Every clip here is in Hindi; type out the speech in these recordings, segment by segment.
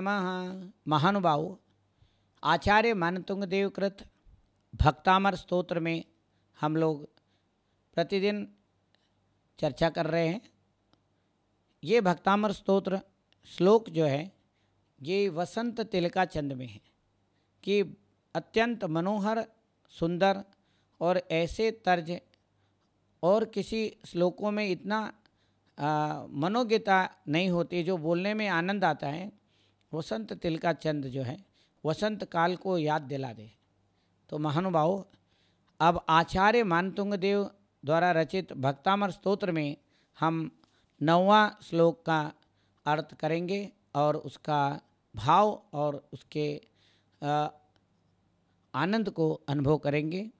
नमः। महानुभाव, आचार्य मानतुंग देव कृत भक्तामर स्तोत्र में हम लोग प्रतिदिन चर्चा कर रहे हैं। ये भक्तामर स्तोत्र श्लोक जो है ये वसंत तिलका चंद में है कि अत्यंत मनोहर सुंदर और ऐसे तर्ज और किसी श्लोकों में इतना मनोज्ञता नहीं होती जो बोलने में आनंद आता है। वसंत तिलका चंद जो है वसंत काल को याद दिला दे। तो महानुभाव, अब आचार्य मानतुंग देव द्वारा रचित भक्तामर स्तोत्र में हम 9वां श्लोक का अर्थ करेंगे और उसका भाव और उसके आनंद को अनुभव करेंगे।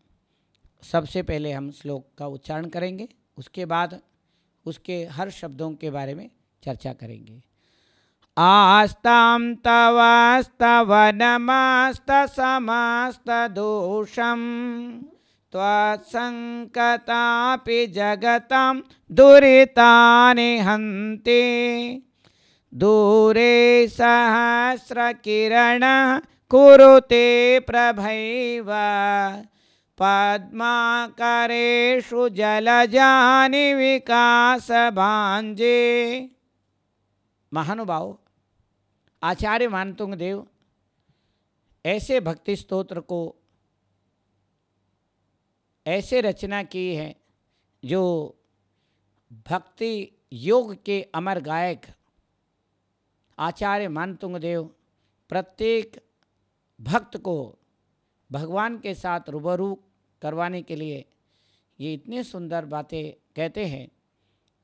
सबसे पहले हम श्लोक का उच्चारण करेंगे, उसके बाद उसके हर शब्दों के बारे में चर्चा करेंगे। आस्तां तवस्तवनमस्तसमस्तदोषं त्वत्सङ्कतापि जगतां दुरितानि हन्ति। दूरे सहस्रकिरणः कुरुते प्रभैव पद्माकरेषु जलजानि विकासभांजे। महानुभाव, आचार्य मानतुंग देव ऐसे भक्ति स्तोत्र को ऐसे रचना की है जो भक्ति योग के अमर गायक आचार्य मानतुंग देव प्रत्येक भक्त को भगवान के साथ रूबरू करवाने के लिए ये इतने सुंदर बातें कहते हैं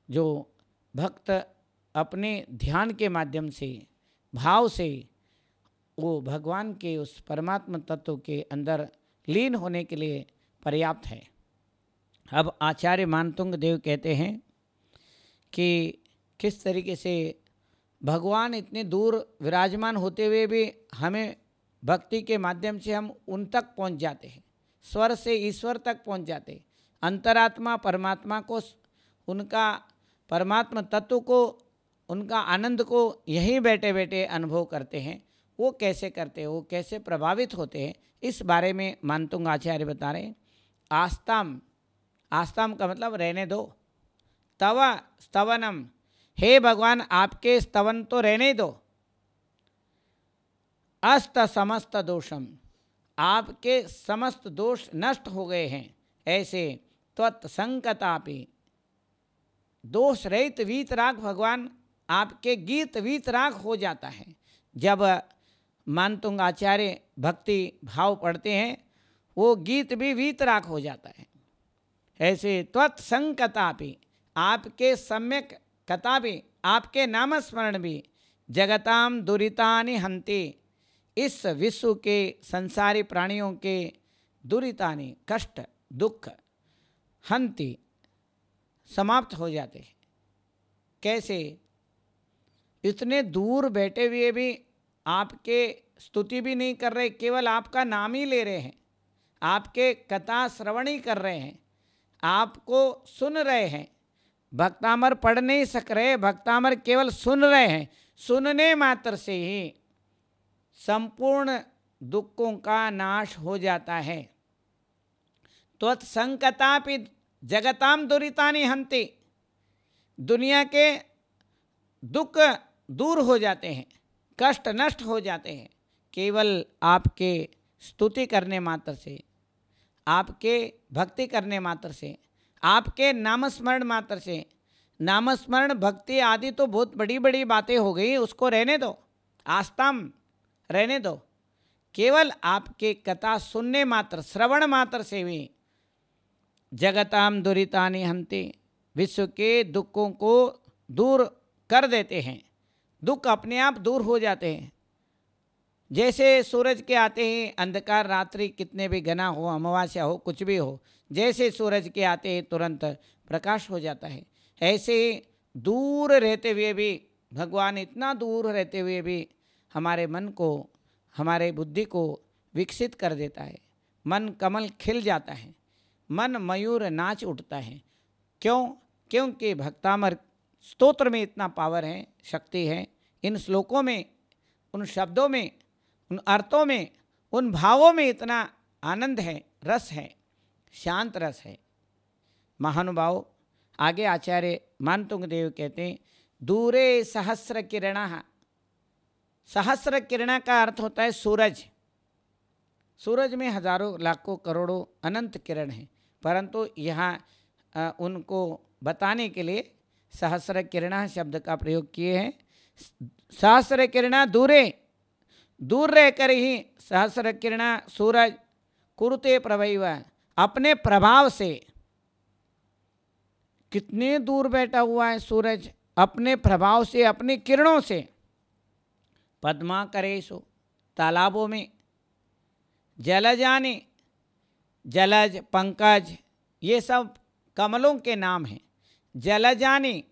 जो भक्त अपने ध्यान के माध्यम से भाव से वो भगवान के उस परमात्मा तत्व के अंदर लीन होने के लिए पर्याप्त है। अब आचार्य मानतुंग देव कहते हैं कि किस तरीके से भगवान इतने दूर विराजमान होते हुए भी हमें भक्ति के माध्यम से हम उन तक पहुंच जाते हैं, स्वर से ईश्वर तक पहुंच जाते हैं। अंतरात्मा परमात्मा को, उनका परमात्मा तत्व को, उनका आनंद को यहीं बैठे बैठे अनुभव करते हैं। वो कैसे करते हैं, वो कैसे प्रभावित होते हैं, इस बारे में मानतुंग आचार्य बता रहे हैं। आस्ताम, आस्ताम का मतलब रहने दो। तव स्तवनम, हे भगवान आपके स्तवन तो रहने दो। अस्त समस्त दोषम, आपके समस्त दोष नष्ट हो गए हैं। ऐसे त्वत्संकतापि, दोष रहित वीतराग भगवान आपके गीत वीतराग हो जाता है। जब मानतुंग आचार्य भक्ति भाव पढ़ते हैं वो गीत भी वीतराग हो जाता है। ऐसे त्वत्संकतापि, आपके सम्यक कथा भी, आपके नामस्मरण भी, जगताम दुरितानि हन्ति, इस विश्व के संसारी प्राणियों के दुरितानि कष्ट दुख हन्ति समाप्त हो जाते हैं। कैसे? इतने दूर बैठे हुए भी आपके स्तुति भी नहीं कर रहे, केवल आपका नाम ही ले रहे हैं, आपके कथा श्रवण ही कर रहे हैं, आपको सुन रहे हैं। भक्तामर पढ़ नहीं सक रहे, भक्तामर केवल सुन रहे हैं। सुनने मात्र से ही संपूर्ण दुखों का नाश हो जाता है। त्वत्संकतापि जगताम दुरितानि हन्ति, दुनिया के दुख दूर हो जाते हैं, कष्ट नष्ट हो जाते हैं केवल आपके स्तुति करने मात्र से, आपके भक्ति करने मात्र से, आपके नामस्मरण मात्र से। नामस्मरण भक्ति आदि तो बहुत बड़ी बड़ी बातें हो गई, उसको रहने दो, आस्ताम रहने दो। केवल आपके कथा सुनने मात्र, श्रवण मात्र से भी जगताम दुरितानि हन्ति, विश्व के दुखों को दूर कर देते हैं। दुख अपने आप दूर हो जाते हैं। जैसे सूरज के आते ही अंधकार, रात्रि कितने भी घना हो, अमावस्या हो, कुछ भी हो, जैसे सूरज के आते ही तुरंत प्रकाश हो जाता है। ऐसे ही दूर रहते हुए भी भगवान, इतना दूर रहते हुए भी हमारे मन को, हमारे बुद्धि को विकसित कर देता है। मन कमल खिल जाता है, मन मयूर नाच उठता है। क्यों? क्योंकि भक्तामर स्तोत्र में इतना पावर है, शक्ति है, इन श्लोकों में उन शब्दों में, उन अर्थों में, उन भावों में इतना आनंद है, रस है, शांत रस है। महानुभाव, आगे आचार्य मानतुंग देव कहते हैं दूरे सहस्र किरणः। सहस्र किरण का अर्थ होता है सूरज। सूरज में हजारों लाखों करोड़ों अनंत किरण हैं, परंतु यहाँ उनको बताने के लिए सहस्र किरणः शब्द का प्रयोग किए हैं। सहस्र किरणः दूरे, दूर रहकर ही सहस्र किरणः सूरज कुरुते प्रभैव, अपने प्रभाव से। कितने दूर बैठा हुआ है सूरज, अपने प्रभाव से, अपनी किरणों से। पद्माकरेषु, तालाबों में। जलजानि, जलज, पंकज, ये सब कमलों के नाम हैं। जलजानि,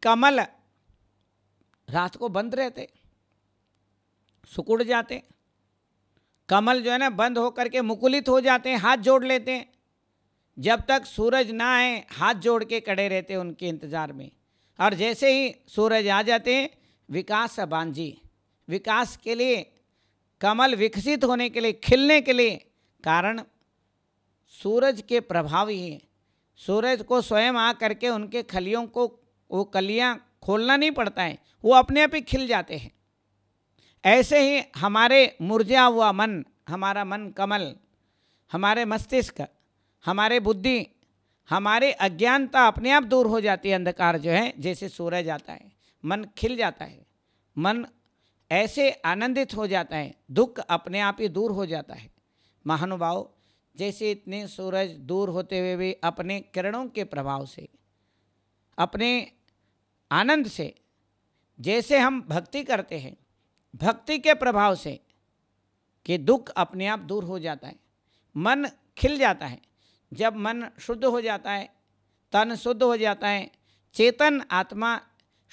कमल रात को बंद रहते, सिकुड़ जाते। कमल जो है ना बंद होकर के मुकुलित हो जाते हैं, हाथ जोड़ लेते हैं। जब तक सूरज ना आए हाथ जोड़ के खड़े रहते हैं उनके इंतज़ार में। और जैसे ही सूरज आ जाते हैं, विकास बांझी, विकास के लिए, कमल विकसित होने के लिए, खिलने के लिए कारण सूरज के प्रभाव ही है। सूरज को स्वयं आ करके उनके खलियों को, वो कलियां खोलना नहीं पड़ता है, वो अपने आप ही खिल जाते हैं। ऐसे ही हमारे मुरझा हुआ मन, हमारा मन कमल, हमारे मस्तिष्क, हमारे बुद्धि, हमारे अज्ञानता अपने आप दूर हो जाती है। अंधकार जो है, जैसे सूरज आता है मन खिल जाता है, मन ऐसे आनंदित हो जाता है, दुख अपने आप ही दूर हो जाता है। महानुभाव, जैसे इतने सूरज दूर होते हुए भी अपने किरणों के प्रभाव से, अपने आनंद से, जैसे हम भक्ति करते हैं, भक्ति के प्रभाव से कि दुख अपने आप दूर हो जाता है, मन खिल जाता है। जब मन शुद्ध हो जाता है, तन शुद्ध हो जाता है, चेतन आत्मा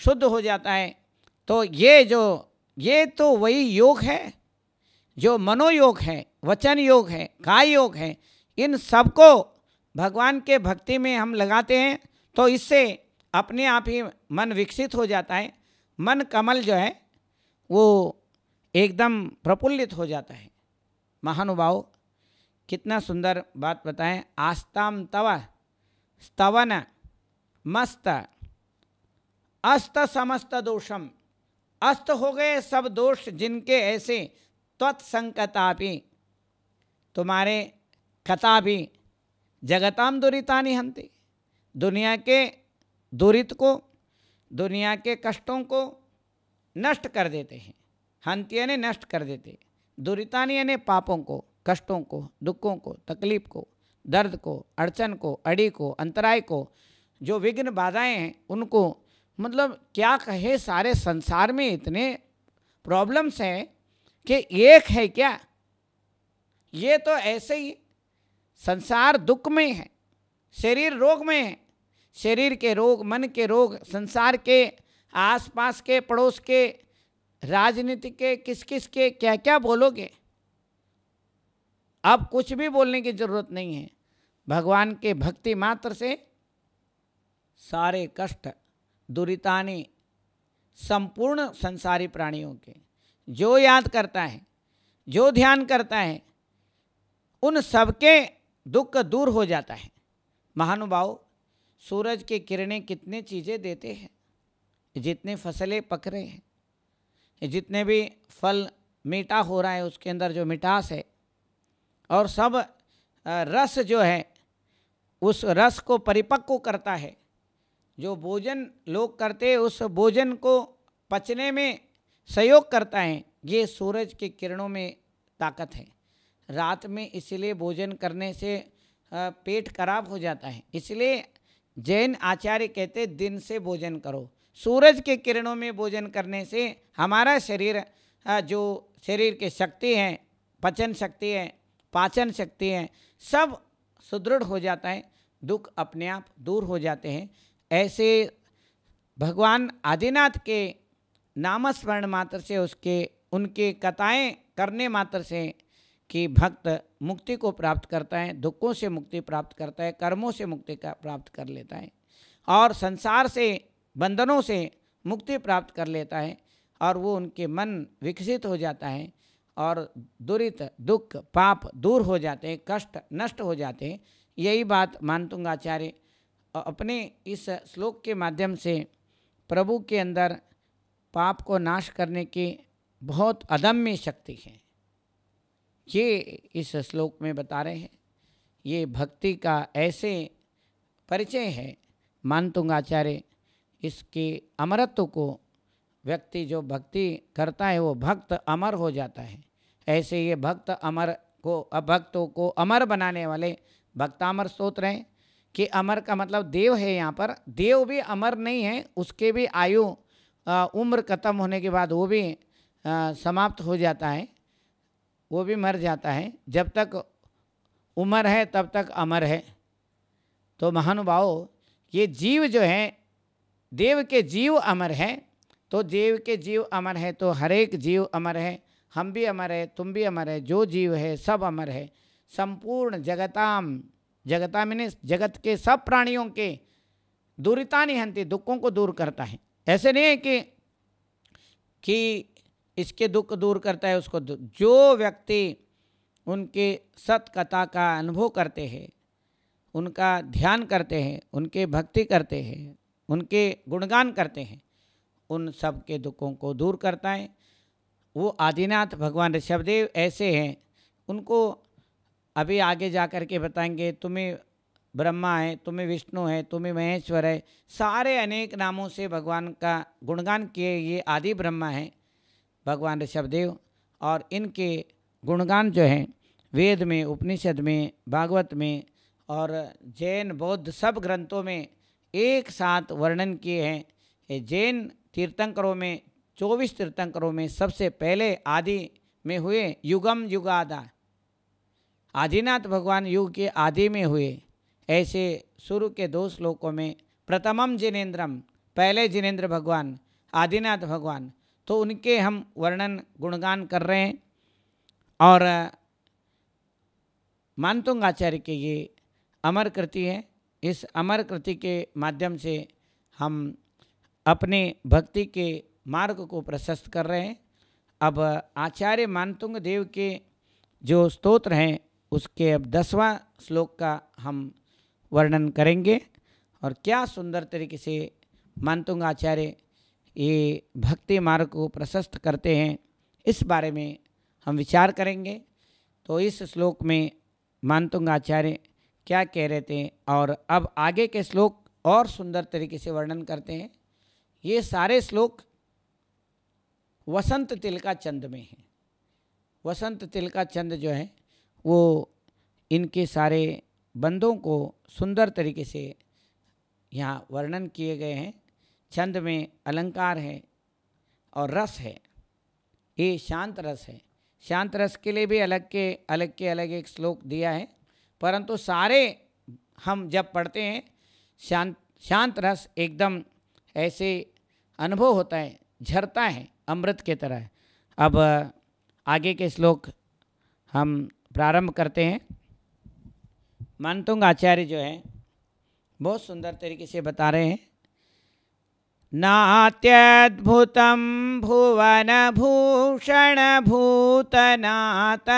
शुद्ध हो जाता है, तो ये तो वही योग है जो मनोयोग है, वचन योग है, काय योग है। इन सबको भगवान के भक्ति में हम लगाते हैं तो इससे अपने आप ही मन विकसित हो जाता है। मन कमल जो है वो एकदम प्रफुल्लित हो जाता है। महानुभाव, कितना सुंदर बात बताएं। आस्ताम तव स्तवन मस्त अस्त समस्त दोषम। अस्त हो गए सब दोष जिनके ऐसे त्वत्संकतापि, तुम्हारे कतापि जगताम दुरितानि हन्ति। दुनिया के दुरित को, दुनिया के कष्टों को नष्ट कर देते हैं। हन्ति यानी नष्ट कर देते, दुरितानि यानी पापों को, कष्टों को, दुखों को, तकलीफ को, दर्द को, अड़चन को, अड़ी को, अंतराय को, जो विघ्न बाधाएं हैं उनको। मतलब क्या कहे, सारे संसार में इतने प्रॉब्लम्स हैं कि एक है क्या? ये तो ऐसे ही संसार दुख में है, शरीर रोग में है। शरीर के रोग, मन के रोग, संसार के आसपास के, पड़ोस के, राजनीति के, किस किस के क्या क्या बोलोगे। अब कुछ भी बोलने की जरूरत नहीं है। भगवान के भक्ति मात्र से सारे कष्ट दुरितानि संपूर्ण संसारी प्राणियों के, जो याद करता है, जो ध्यान करता है, उन सबके दुख दूर हो जाता है। महानुभाव, सूरज की किरणें कितने चीज़ें देते हैं। जितने फसलें पक रहे हैं, जितने भी फल मीठा हो रहा है, उसके अंदर जो मिठास है, और सब रस जो है उस रस को परिपक्व करता है। जो भोजन लोग करते हैं उस भोजन को पचने में सहयोग करता है। ये सूरज की किरणों में ताकत है। रात में इसलिए भोजन करने से पेट खराब हो जाता है, इसलिए जैन आचार्य कहते दिन से भोजन करो। सूरज के किरणों में भोजन करने से हमारा शरीर, जो शरीर की शक्ति है, पचन शक्ति है, पाचन शक्ति है, सब सुदृढ़ हो जाता है, दुख अपने आप दूर हो जाते हैं। ऐसे भगवान आदिनाथ के नामस्मरण मात्र से, उनके कथाएं करने मात्र से कि भक्त मुक्ति को प्राप्त करता है, दुखों से मुक्ति प्राप्त करता है, कर्मों से मुक्ति का प्राप्त कर लेता है और संसार से, बंधनों से मुक्ति प्राप्त कर लेता है। और वो उनके मन विकसित हो जाता है और दुरित दुख पाप दूर हो जाते हैं, कष्ट नष्ट हो जाते हैं। यही बात मानतुंग आचार्य अपने इस श्लोक के माध्यम से प्रभु के अंदर पाप को नाश करने की बहुत अदम्य शक्ति है, ये इस श्लोक में बता रहे हैं। ये भक्ति का ऐसे परिचय है मानतुंग आचार्य, इसके अमरत्व को व्यक्ति जो भक्ति करता है वो भक्त अमर हो जाता है। ऐसे ये भक्त अमर को अभक्तों को अमर बनाने वाले भक्तामर स्तोत्र हैं कि अमर का मतलब देव है। यहाँ पर देव भी अमर नहीं है, उसके भी आयु उम्र खत्म होने के बाद वो भी समाप्त हो जाता है, वो भी मर जाता है। जब तक उम्र है तब तक अमर है। तो महानुभाव, ये जीव जो है देव के जीव अमर है, तो देव के जीव अमर है तो हर एक जीव अमर है। हम भी अमर है, तुम भी अमर है, जो जीव है सब अमर है। संपूर्ण जगताम, जगता मैंने जगत के सब प्राणियों के दुरितानि हंति, दुखों को दूर करता है। ऐसे नहीं है कि इसके दुख दूर करता है उसको। जो व्यक्ति उनके सतकथा का अनुभव करते हैं, उनका ध्यान करते हैं, उनके भक्ति करते हैं, उनके गुणगान करते हैं, उन सब के दुखों को दूर करता है। वो आदिनाथ भगवान ऋषभदेव ऐसे हैं, उनको अभी आगे जा कर के बताएंगे। तुम्हें ब्रह्मा है, तुम्हें विष्णु है, तुम्हें महेश्वर है, सारे अनेक नामों से भगवान का गुणगान किए ये आदि ब्रह्मा हैं भगवान ऋषभदेव। और इनके गुणगान जो हैं वेद में, उपनिषद में, भागवत में और जैन बौद्ध सब ग्रंथों में एक साथ वर्णन किए हैं। जैन तीर्थंकरों में 24 तीर्थंकरों में सबसे पहले आदि में हुए, युगम युगादा, आदिनाथ भगवान युग के आदि में हुए। ऐसे शुरू के 2 श्लोकों में प्रथमम जिनेन्द्रम, पहले जिनेन्द्र भगवान आदिनाथ भगवान, तो उनके हम वर्णन गुणगान कर रहे हैं। और मानतुंग आचार्य के ये अमर कृति है। इस अमर कृति के माध्यम से हम अपने भक्ति के मार्ग को प्रशस्त कर रहे हैं। अब आचार्य मानतुंग देव के जो स्तोत्र हैं उसके अब 10वां श्लोक का हम वर्णन करेंगे। और क्या सुंदर तरीके से मानतुंग आचार्य ये भक्ति मार्ग को प्रशस्त करते हैं, इस बारे में हम विचार करेंगे। तो इस श्लोक में मानतुंग आचार्य क्या कह रहे थे और अब आगे के श्लोक और सुंदर तरीके से वर्णन करते हैं। ये सारे श्लोक वसंत तिलका चंद में हैं। वसंत तिलका चंद जो है वो इनके सारे बंदों को सुंदर तरीके से यहाँ वर्णन किए गए हैं। छंद में अलंकार है और रस है, ये शांत रस है। शांत रस के लिए भी अलग एक श्लोक दिया है, परंतु सारे हम जब पढ़ते हैं शांत रस एकदम ऐसे अनुभव होता है, झरता है अमृत के तरह। अब आगे के श्लोक हम प्रारंभ करते हैं। मानतुंग आचार्य जो है बहुत सुंदर तरीके से बता रहे हैं। नात्यद्भुतं भुवन भूषण भूतनाथ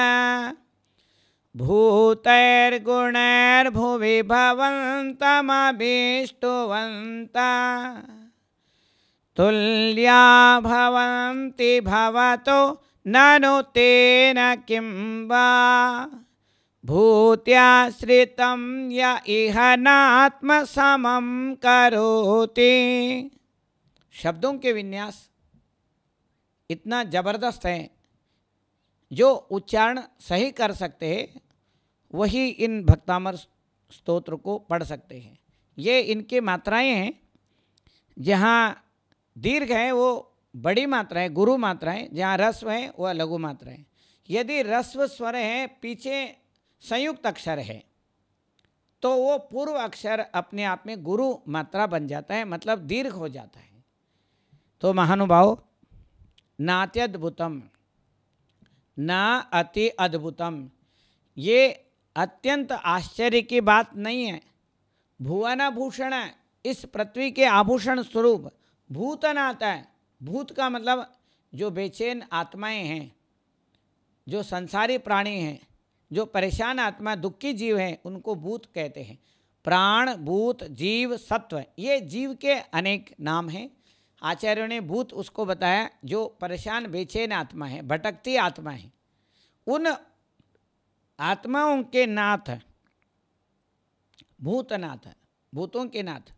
भूतैर्गुणैर्भुवि भवन्तमभीष्टुवन्ता तुल्या भवन्ति भवतो ननु तेन किं वा भूत्याश्रितं य इह नात्मसमं करोति। शब्दों के विन्यास इतना जबरदस्त है, जो उच्चारण सही कर सकते हैं वही इन भक्तामर स्तोत्र को पढ़ सकते हैं। ये इनके मात्राएं हैं। जहाँ दीर्घ है वो बड़ी मात्रा है, गुरु मात्रा है। जहाँ रस्व है वह लघु मात्रा है। यदि रस्व स्वर है, पीछे संयुक्त अक्षर है, तो वो पूर्व अक्षर अपने आप में गुरु मात्रा बन जाता है, मतलब दीर्घ हो जाता है। तो महानुभाव, नात्यद्भुतम, ना अति अद्भुतम, ये अत्यंत आश्चर्य की बात नहीं है। भुवन भूषण, इस पृथ्वी के आभूषण स्वरूप भूतनाथ है। भूत का मतलब जो बेचैन आत्माएं हैं, जो संसारी प्राणी हैं, जो परेशान आत्मा दुखी जीव हैं, उनको भूत कहते हैं। प्राण, भूत, जीव, सत्व, ये जीव के अनेक नाम हैं। आचार्यों ने भूत उसको बताया जो परेशान बेचैन आत्मा है, भटकती आत्मा है। उन आत्माओं के नाथ भूतनाथ, भूतों के नाथ,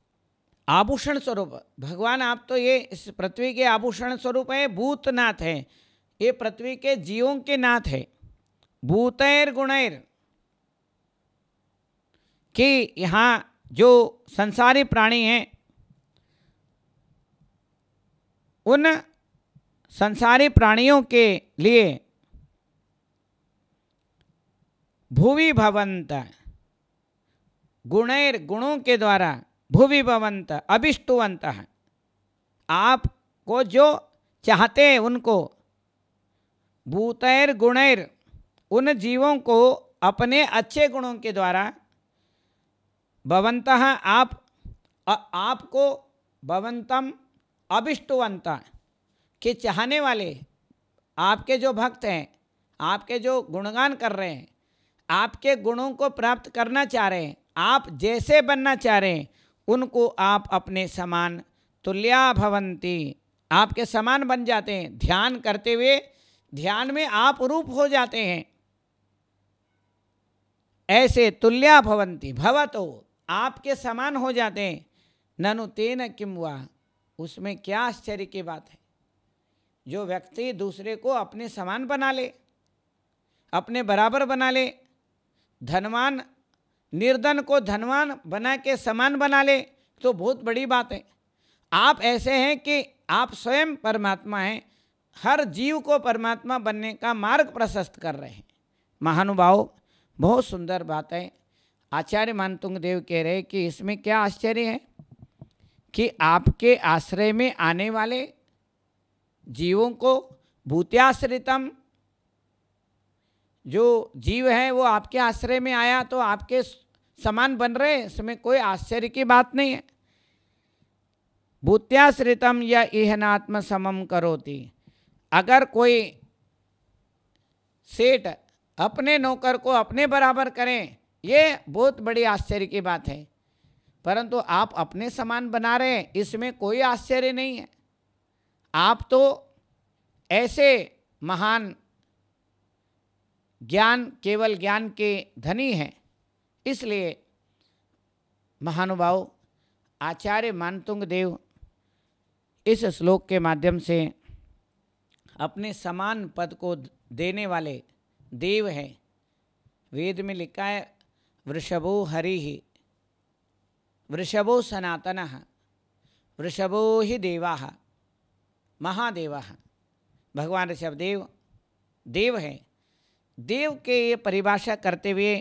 आभूषण स्वरूप भगवान। आप तो ये इस पृथ्वी के आभूषण स्वरूप है, भूतनाथ है, ये पृथ्वी के जीवों के नाथ है। भूतैर गुणैर, कि यहाँ जो संसारी प्राणी हैं, उन संसारी प्राणियों के लिए भुवि भवंत, गुणैर, गुणों के द्वारा, भुवि भवंत, अभिष्टुवंत, आपको जो चाहते हैं उनको, भूतैर गुणैर, उन जीवों को अपने अच्छे गुणों के द्वारा, भवंतः, आपको, भवंतम, अभिष्टुवंत, के चाहने वाले, आपके जो भक्त हैं, आपके जो गुणगान कर रहे हैं, आपके गुणों को प्राप्त करना चाह रहे हैं, आप जैसे बनना चाह रहे हैं, उनको आप अपने समान तुल्या भवंती, आपके समान बन जाते हैं। ध्यान करते हुए ध्यान में आप रूप हो जाते हैं। ऐसे तुल्या भवंती, भवतो, आपके समान हो जाते हैं। ननु तेन किम हुआ, उसमें क्या आश्चर्य की बात है। जो व्यक्ति दूसरे को अपने समान बना ले, अपने बराबर बना ले, धनवान निर्धन को धनवान बना के समान बना ले, तो बहुत बड़ी बात है। आप ऐसे हैं कि आप स्वयं परमात्मा हैं, हर जीव को परमात्मा बनने का मार्ग प्रशस्त कर रहे हैं। महानुभाव, बहुत सुंदर बात है। आचार्य मानतुंग देव कह रहे कि इसमें क्या आश्चर्य है कि आपके आश्रय में आने वाले जीवों को, भूत्याश्रितम, जो जीव है वो आपके आश्रय में आया तो आपके समान बन रहे, इसमें कोई आश्चर्य की बात नहीं है। भूत्याश्रितम या इहनात्म समम करोति, अगर कोई सेठ अपने नौकर को अपने बराबर करें, ये बहुत बड़ी आश्चर्य की बात है, परंतु आप अपने समान बना रहे हैं, इसमें कोई आश्चर्य नहीं है। आप तो ऐसे महान ज्ञान, केवल ज्ञान के धनी हैं। इसलिए महानुभाव, आचार्य मानतुंग देव इस श्लोक के माध्यम से अपने समान पद को देने वाले देव हैं। वेद में लिखा है वृषभो हरिः, वृषभो सनातनः, वृषभो ही देवाः महादेवाः। भगवान ऋषभदेव देव हैं। देव के ये परिभाषा करते हुए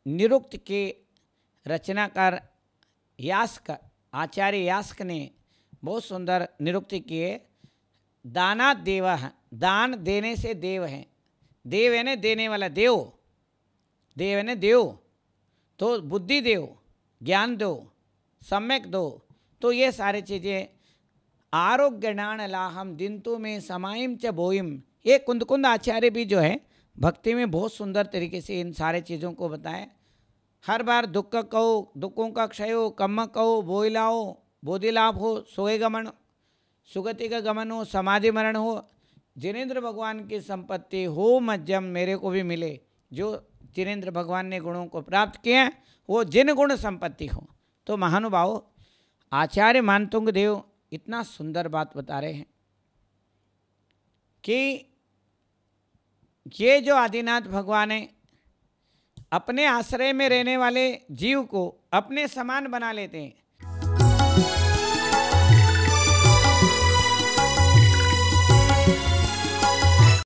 निरुक्त के रचनाकार यास्क, आचार्य यास्क ने बहुत सुंदर निरुक्ति किए। दानात् देवः, दान देने से देव हैं। देव है न देने वाला, देव, देव है न देव, तो बुद्धि दो, ज्ञान दो, सम्यक दो, तो ये सारी चीज़ें। आरोग्यणान लाहम दिंतु में समाइम च बोइम, ये कुंद कुंद आचार्य भी जो है भक्ति में बहुत सुंदर तरीके से इन सारे चीज़ों को बताएं। हर बार दुख कहो, दुखों का क्षय हो, कम्म कहो, बोइलाओ, बोधि लाभ हो, सोए गमन, सुगति का गमन हो, समाधि मरण हो, जिनेन्द्र भगवान की संपत्ति हो मज्जम मेरे को भी मिले। जो जिनेन्द्र भगवान ने गुणों को प्राप्त किए हैं वो जिन गुण संपत्ति हो। तो महानुभाव, आचार्य मानतुंग देव इतना सुंदर बात बता रहे हैं कि ये जो आदिनाथ भगवान है अपने आश्रय में रहने वाले जीव को अपने समान बना लेते हैं।